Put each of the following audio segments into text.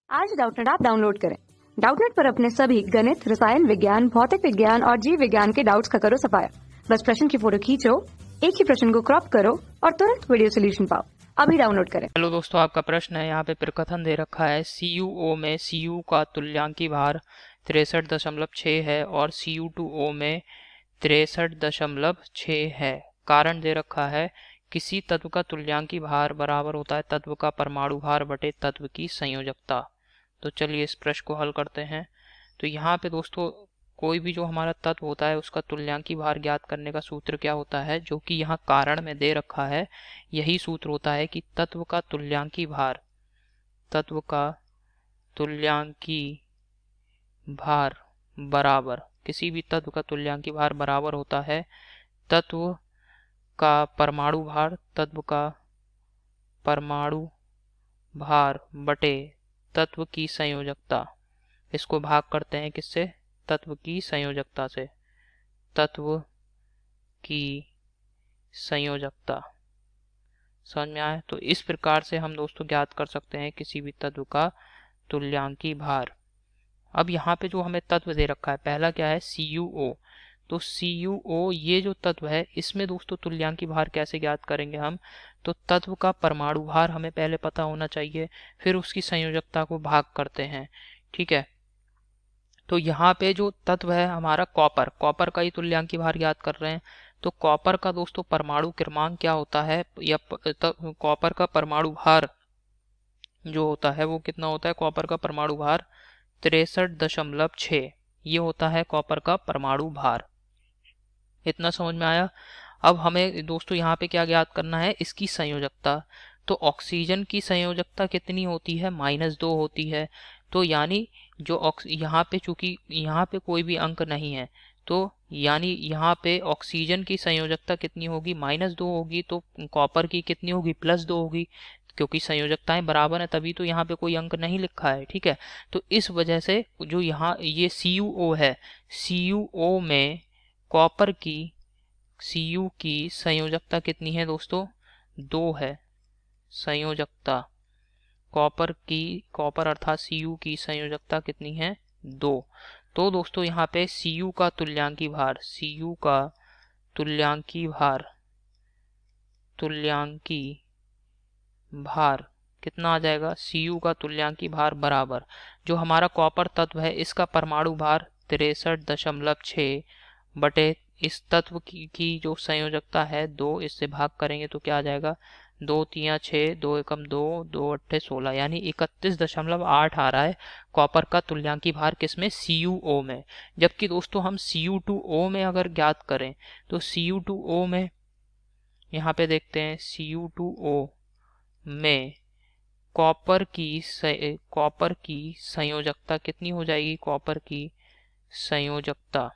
आज Doubtnut app download करें। Doubtnut पर अपने सभी गणित, रसायन विज्ञान, भौतिक विज्ञान और जीव विज्ञान के डाउट्स का करो सफाया। बस प्रश्न की फोटो खींचो, एक ही प्रश्न को क्रॉप करो और तुरंत वीडियो सोल्यूशन पाओ। अभी डाउनलोड करें। हेलो दोस्तों, आपका प्रश्न है। यहाँ पे प्रकथन दे रखा है CuO में Cu का तुल्यांकी भार 63.6 है और Cu2O में 63.6 है। कारण दे रखा है किसी तत्व का तुल्यांकी भार बराबर होता है तत्व का परमाणु भार बटे तत्व की संयोजकता। तो चलिए इस प्रश्न को हल करते हैं। तो यहाँ पे दोस्तों कोई भी जो हमारा तत्व होता है उसका तुल्यांकी भार ज्ञात करने का सूत्र क्या होता है, जो कि यहाँ कारण में दे रखा है। यही सूत्र होता है कि तत्व का तुल्यांकी भार बराबर, किसी भी तत्व का तुल्यांकी भार बराबर होता है तत्व का परमाणु भार बटे तत्व की संयोजकता। इसको भाग करते हैं किससे? तत्व की संयोजकता से। तत्व की संयोजकता समझ में आए? तो इस प्रकार से हम दोस्तों ज्ञात कर सकते हैं किसी भी तत्व का तुल्यांकी भार। अब यहाँ पे जो हमें तत्व दे रखा है, पहला क्या है? CuO। तो CuO ये जो तत्व है, इसमें दोस्तों तुल्यांकी भार कैसे ज्ञात करेंगे हम? तो तत्व का परमाणु भार हमें पहले पता होना चाहिए, फिर उसकी संयोजकता को भाग करते हैं। ठीक है, तो यहाँ पे जो तत्व है हमारा कॉपर का ही तुल्यांकी भार ज्ञात कर रहे हैं। तो कॉपर का दोस्तों परमाणु क्रमांक क्या होता है, या कॉपर का परमाणु भार जो होता है वो कितना होता है? कॉपर का परमाणु भार 63.6 ये होता है कॉपर का परमाणु भार। इतना समझ में आया? अब हमें दोस्तों यहाँ पे क्या ज्ञात करना है? इसकी संयोजकता। तो ऑक्सीजन की संयोजकता कितनी होती है? -2 होती है। तो यानी जो यहाँ पे, चूंकि यहाँ पे कोई भी अंक नहीं है, तो यानी यहाँ पे ऑक्सीजन की संयोजकता कितनी होगी? -2 होगी। तो कॉपर की कितनी होगी? +2 होगी, क्योंकि संयोजकताएं बराबर है, तभी तो यहाँ पे कोई अंक नहीं लिखा है। ठीक है, तो इस वजह से जो यहाँ ये CuO है, CuO में कॉपर की Cu की संयोजकता कितनी है दोस्तों? 2 है संयोजकता। कॉपर अर्थात Cu की संयोजकता कितनी है? 2। तो दोस्तों यहाँ पे Cu का तुल्यांकी भार कितना आ जाएगा? Cu का तुल्यांकी भार बराबर, जो हमारा कॉपर तत्व है इसका परमाणु भार 63.6 बटे इस तत्व की जो संयोजकता है 2, इससे भाग करेंगे तो क्या आ जाएगा? 2 3 6, 2 एकम 2, 2 8 16, यानी 31.8 आ रहा है कॉपर का तुल्यांकी भार। किसमें? CuO में। जबकि दोस्तों हम Cu2O में अगर ज्ञात करें तो Cu2O में यहाँ पे देखते हैं, Cu2O में कॉपर की संयोजकता कितनी हो जाएगी? कॉपर की संयोजकता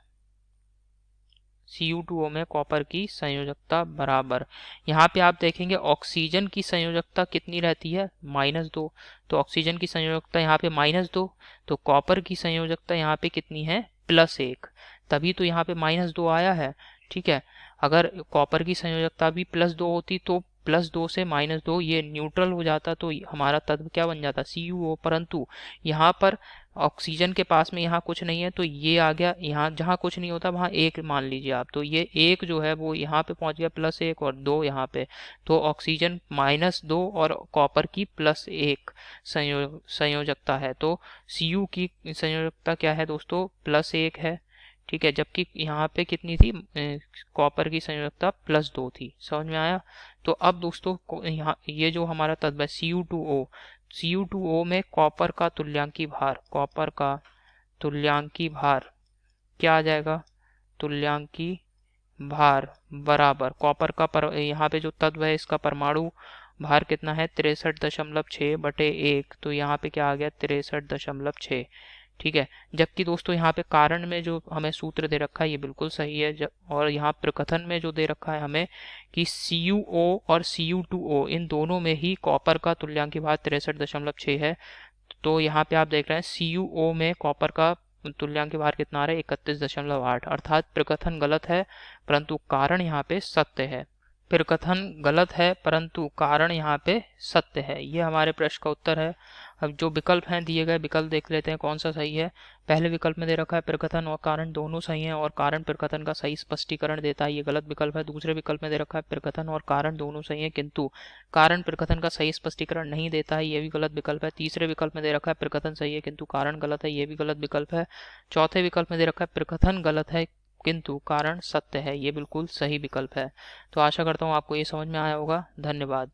Cu2O में कॉपर की संयोजकता बराबर, यहाँ पे आप देखेंगे ऑक्सीजन की संयोजकता कितनी रहती है? -2। तो ऑक्सीजन की संयोजकता यहाँ पे -2, तो कॉपर की संयोजकता यहाँ पे कितनी है? +1, तभी तो यहाँ पे -2 आया है। ठीक है, अगर कॉपर की संयोजकता भी +2 होती तो +2 से -2 ये न्यूट्रल हो जाता, तो हमारा तत्व क्या बन जाता? CuO। परंतु यहाँ पर ऑक्सीजन के पास में यहाँ कुछ नहीं है, तो ये आ गया। यहाँ जहाँ कुछ नहीं होता वहाँ 1 मान लीजिए आप, तो ये 1 जो है वो यहाँ पे पहुँच गया, +1 और 2 यहाँ पे। तो ऑक्सीजन -2 और कॉपर की +1 संयोजकता है। तो Cu की संयोजकता क्या है दोस्तों? +1 है। ठीक है, जबकि यहाँ पे कितनी थी? कॉपर की संयोजकता +2 थी। समझ में आया? तो अब दोस्तों यहाँ ये जो हमारा तत्व है Cu2O में कॉपर का तुल्यांकी भार क्या आ जाएगा? तुल्यांकी भार बराबर कॉपर का यहाँ पे जो तत्व है इसका परमाणु भार कितना है? 63.6 बटे 1, तो यहाँ पे क्या आ गया? 63.6। ठीक है, जबकि दोस्तों यहाँ पे कारण में जो हमें सूत्र दे रखा है ये बिल्कुल सही है। और यहाँ प्रकथन में जो दे रखा है हमें कि CuO और Cu2O इन दोनों में ही कॉपर का तुल्यांकी भार 63.6 है। तो यहाँ पे आप देख रहे हैं CuO में कॉपर का तुल्यांकी भार कितना आ रहा है? 31.8, अर्थात प्रकथन गलत है परंतु कारण यहाँ पे सत्य है। प्रकथन गलत है परंतु कारण यहाँ पे सत्य है। ये हमारे प्रश्न का उत्तर है। अब जो विकल्प हैं दिए गए विकल्प देख लेते हैं कौन सा सही है। पहले विकल्प में दे रखा है प्रकथन और कारण दोनों सही हैं और कारण प्रकथन का सही स्पष्टीकरण देता है, ये गलत विकल्प है। दूसरे विकल्प में दे रखा है प्रकथन और कारण दोनों सही है किंतु कारण प्रकथन का सही स्पष्टीकरण नहीं देता है, ये भी गलत विकल्प है। तीसरे विकल्प में दे रखा है प्रकथन सही है किंतु कारण गलत है, ये भी गलत विकल्प है। चौथे विकल्प में दे रखा है प्रकथन गलत है किंतु कारण सत्य है, ये बिल्कुल सही विकल्प है। तो आशा करता हूँ आपको ये समझ में आया होगा। धन्यवाद।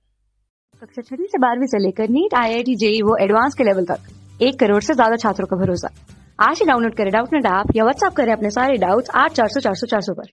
कक्षा 6वीं से 12वीं से लेकर नीट, IIT, JEE वो एडवांस के लेवल तक 1 करोड़ से ज्यादा छात्रों का भरोसा। आज ही डाउनलोड करें डाउटनेट ऐप या व्हाट्सएप करें अपने सारे डाउट्स 8400 400 400 पर।